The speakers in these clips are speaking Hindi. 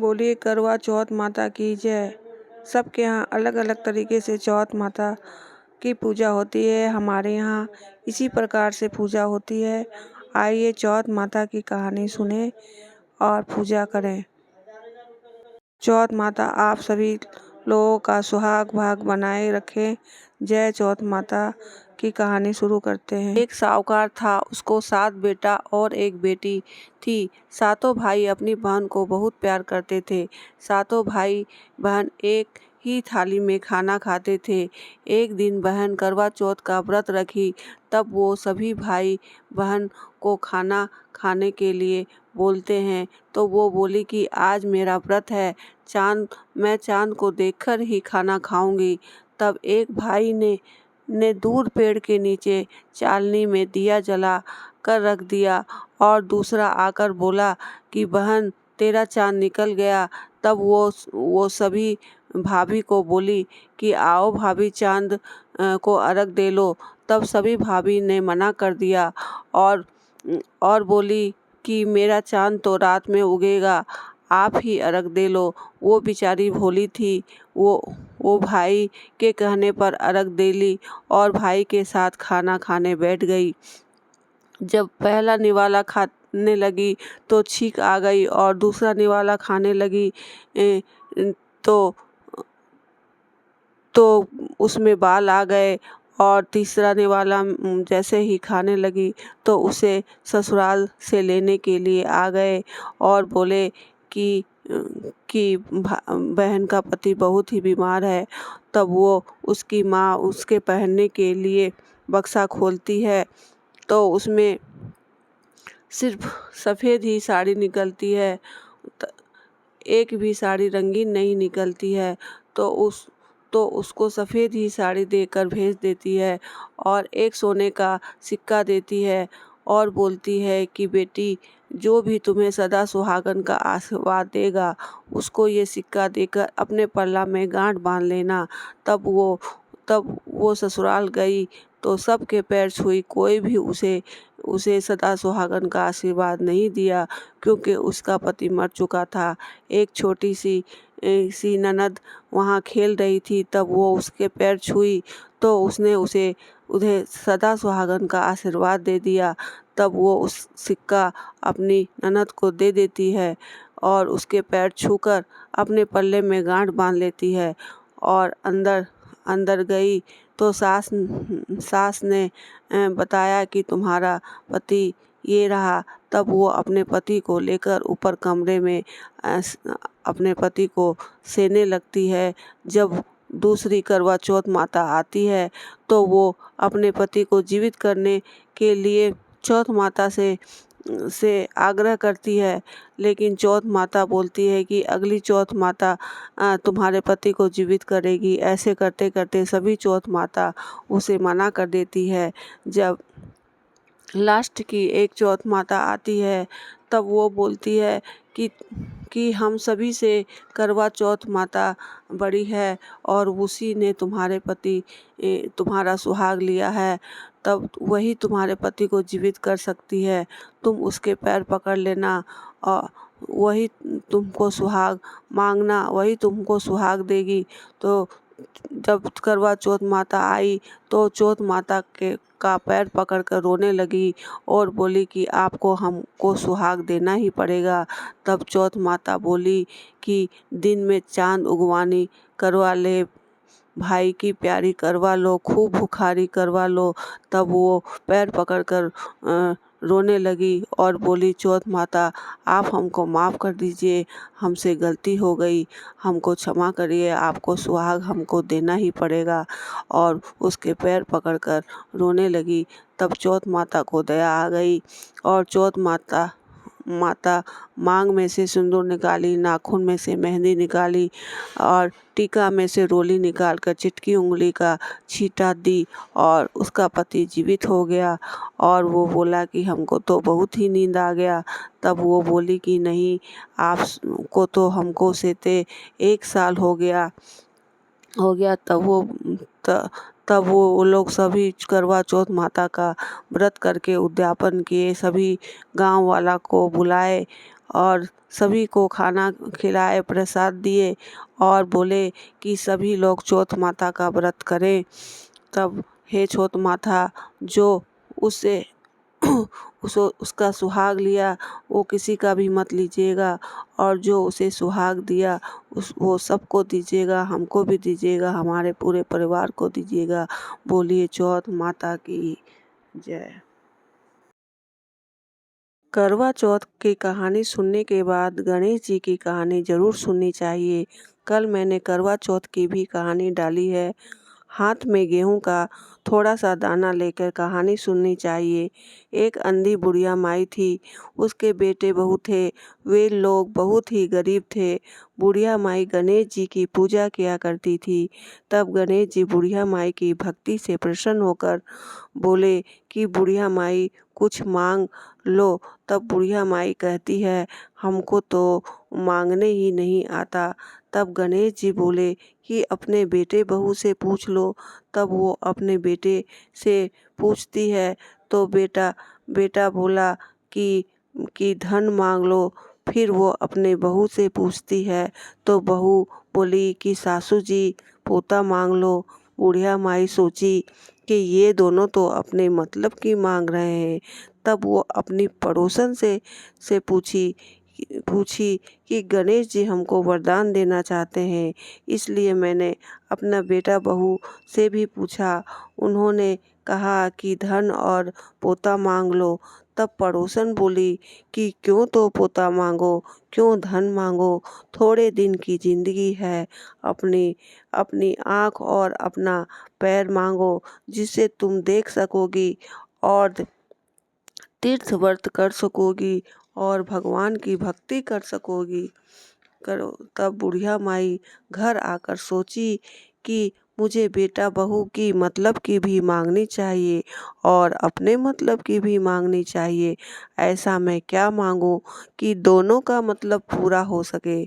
बोलिए करवा चौथ माता की जय। सबके यहाँ अलग अलग तरीके से चौथ माता की पूजा होती है। हमारे यहाँ इसी प्रकार से पूजा होती है। आइए चौथ माता की कहानी सुने और पूजा करें। चौथ माता आप सभी लोगों का सुहाग भाग बनाए रखें। जय चौथ माता की कहानी शुरू करते हैं। एक साहूकार था, उसको 7 बेटा और एक बेटी थी। सातों भाई अपनी बहन को बहुत प्यार करते थे। सातों भाई बहन एक ही थाली में खाना खाते थे। एक दिन बहन करवा चौथ का व्रत रखी। तब वो सभी भाई बहन को खाना खाने के लिए बोलते हैं, तो वो बोली कि आज मेरा व्रत है, मैं चांद को देखकर ही खाना खाऊंगी। तब एक भाई ने दूर पेड़ के नीचे चालनी में दिया जला कर रख दिया और दूसरा आकर बोला कि बहन तेरा चांद निकल गया। तब वो सभी भाभी को बोली कि आओ भाभी चांद को अर्घ दे लो। तब सभी भाभी ने मना कर दिया और बोली कि मेरा चांद तो रात में उगेगा, आप ही अर्घ दे लो। वो बेचारी भोली थी, वो भाई के कहने पर अर्घ दे ली और भाई के साथ खाना खाने बैठ गई। जब पहला निवाला खाने लगी तो छींक आ गई और दूसरा निवाला खाने लगी तो उसमें बाल आ गए और तीसरा निवाला जैसे ही खाने लगी तो उसे ससुराल से लेने के लिए आ गए और बोले कि बहन का पति बहुत ही बीमार है। तब वो उसकी माँ उसके पहनने के लिए बक्सा खोलती है तो उसमें सिर्फ सफ़ेद ही साड़ी निकलती है, एक भी साड़ी रंगीन नहीं निकलती है। तो उसको सफ़ेद ही साड़ी देकर भेज देती है और एक सोने का सिक्का देती है और बोलती है कि बेटी, जो भी तुम्हें सदा सुहागन का आशीर्वाद देगा उसको ये सिक्का देकर अपने पल्ला में गांठ बांध लेना। तब वो ससुराल गई तो सबके पैर छुई, कोई भी उसे सदा सुहागन का आशीर्वाद नहीं दिया क्योंकि उसका पति मर चुका था। एक छोटी सी ननद वहाँ खेल रही थी, तब वो उसके पैर छुई तो उसने उन्हें सदा सुहागन का आशीर्वाद दे दिया। तब वो उस सिक्का अपनी ननद को दे देती है और उसके पैर छूकर अपने पल्ले में गांठ बांध लेती है और अंदर गई तो सास ने बताया कि तुम्हारा पति ये रहा। तब वो अपने पति को लेकर ऊपर कमरे में अपने पति को सेने लगती है। जब दूसरी करवा चौथ माता आती है तो वो अपने पति को जीवित करने के लिए चौथ माता से आग्रह करती है, लेकिन चौथ माता बोलती है कि अगली चौथ माता तुम्हारे पति को जीवित करेगी। ऐसे करते करते सभी चौथ माता उसे मना कर देती है। जब लास्ट की एक चौथ माता आती है तब वो बोलती है कि हम सभी से करवा चौथ माता बड़ी है और उसी ने तुम्हारा सुहाग लिया है, तब वही तुम्हारे पति को जीवित कर सकती है। तुम उसके पैर पकड़ लेना और वही तुमको सुहाग मांगना, वही तुमको सुहाग देगी। तो जब करवा चौथ माता आई तो चौथ माता का पैर पकड़कर रोने लगी और बोली कि आपको हमको सुहाग देना ही पड़ेगा। तब चौथ माता बोली कि दिन में चांद उगवानी करवा ले, भाई की प्यारी करवा लो, खूब भुखारी करवा लो। तब वो पैर पकड़कर रोने लगी और बोली, चौथ माता आप हमको माफ़ कर दीजिए, हमसे गलती हो गई, हमको क्षमा करिए, आपको सुहाग हमको देना ही पड़ेगा। और उसके पैर पकड़कर रोने लगी। तब चौथ माता को दया आ गई और चौथ माता मांग में से सिंदूर निकाली, नाखून में से मेहंदी निकाली और टीका में से रोली निकाल कर चिटकी उंगली का छींटा दी और उसका पति जीवित हो गया। और वो बोला कि हमको तो बहुत ही नींद आ गया। तब वो बोली कि नहीं, आपको तो हमको सेते 1 साल हो गया। तब वो लोग सभी करवा चौथ माता का व्रत करके उद्यापन किए, सभी गांव वाला को बुलाए और सभी को खाना खिलाए, प्रसाद दिए और बोले कि सभी लोग चौथ माता का व्रत करें। तब हे चौथ माता, जो उससे उसका सुहाग लिया वो किसी का भी मत लीजिएगा, और जो उसे सुहाग दिया वो सबको दीजिएगा, हमको भी दीजिएगा, हमारे पूरे परिवार को दीजिएगा। बोलिए चौथ माता की जय। करवा चौथ की कहानी सुनने के बाद गणेश जी की कहानी ज़रूर सुननी चाहिए। कल मैंने करवा चौथ की भी कहानी डाली है। हाथ में गेहूं का थोड़ा सा दाना लेकर कहानी सुननी चाहिए। एक अंधी बुढ़िया माई थी, उसके बेटे बहू थे। वे लोग बहुत ही गरीब थे। बुढ़िया माई गणेश जी की पूजा किया करती थी। तब गणेश जी बुढ़िया माई की भक्ति से प्रसन्न होकर बोले कि बुढ़िया माई कुछ मांग लो। तब बुढ़िया माई कहती है, हमको तो मांगने ही नहीं आता। तब गणेश जी बोले कि अपने बेटे बहू से पूछ लो। तब वो अपने बेटे से पूछती है तो बेटा बोला कि धन मांग लो। फिर वो अपने बहू से पूछती है तो बहू बोली कि सासू जी पोता मांग लो। बुढ़िया माई सोची कि ये दोनों तो अपने मतलब की मांग रहे हैं। तब वो अपनी पड़ोसन से पूछी कि गणेश जी हमको वरदान देना चाहते हैं, इसलिए मैंने अपना बेटा बहू से भी पूछा। उन्होंने कहा कि धन और पोता मांग लो। तब पड़ोसन बोली कि क्यों तो पोता मांगो, क्यों धन मांगो, थोड़े दिन की जिंदगी है। अपनी अपनी आँख और अपना पैर मांगो, जिससे तुम देख सकोगी और तीर्थ व्रत कर सकोगी और भगवान की भक्ति कर सकोगी। करो। तब बुढ़िया माई घर आकर सोची कि मुझे बेटा बहू की मतलब की भी मांगनी चाहिए और अपने मतलब की भी मांगनी चाहिए। ऐसा मैं क्या मांगूं कि दोनों का मतलब पूरा हो सके।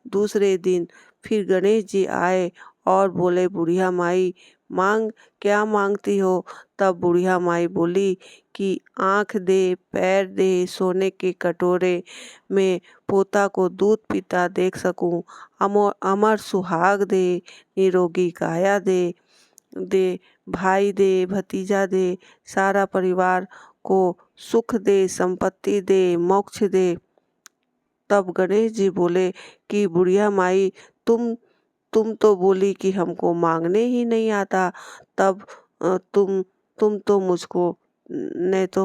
दूसरे दिन फिर गणेश जी आए और बोले, बुढ़िया माई मांग, क्या मांगती हो। तब बुढ़िया माई बोली कि आँख दे, पैर दे, सोने के कटोरे में पोता को दूध पीता देख सकूं, अमर सुहाग दे, निरोगी काया दे दे, भाई दे, भतीजा दे, सारा परिवार को सुख दे, संपत्ति दे, मोक्ष दे। तब गणेश जी बोले कि बुढ़िया माई तुम तो बोली कि हमको मांगने ही नहीं आता। तब तुम तो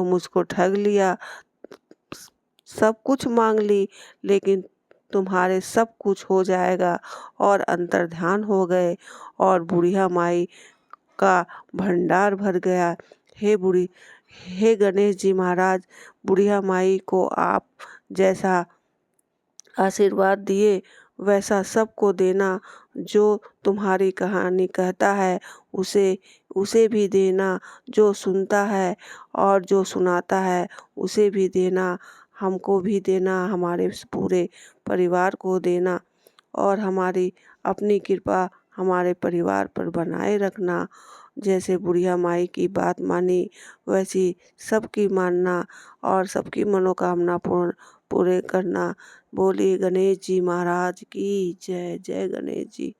मुझको ठग लिया। सब कुछ मांग ली, लेकिन तुम्हारे सब कुछ हो जाएगा। और अंतर्ध्यान हो गए और बुढ़िया माई का भंडार भर गया। हे गणेश जी महाराज, बुढ़िया माई को आप जैसा आशीर्वाद दिए वैसा सबको देना। जो तुम्हारी कहानी कहता है उसे भी देना, जो सुनता है और जो सुनाता है उसे भी देना, हमको भी देना, हमारे पूरे परिवार को देना और हमारी अपनी कृपा हमारे परिवार पर बनाए रखना। जैसे बुढ़िया माई की बात मानी वैसी सबकी मानना और सबकी मनोकामना पूरे करना। बोलिए गणेश जी महाराज की जय। जय गणेश जी।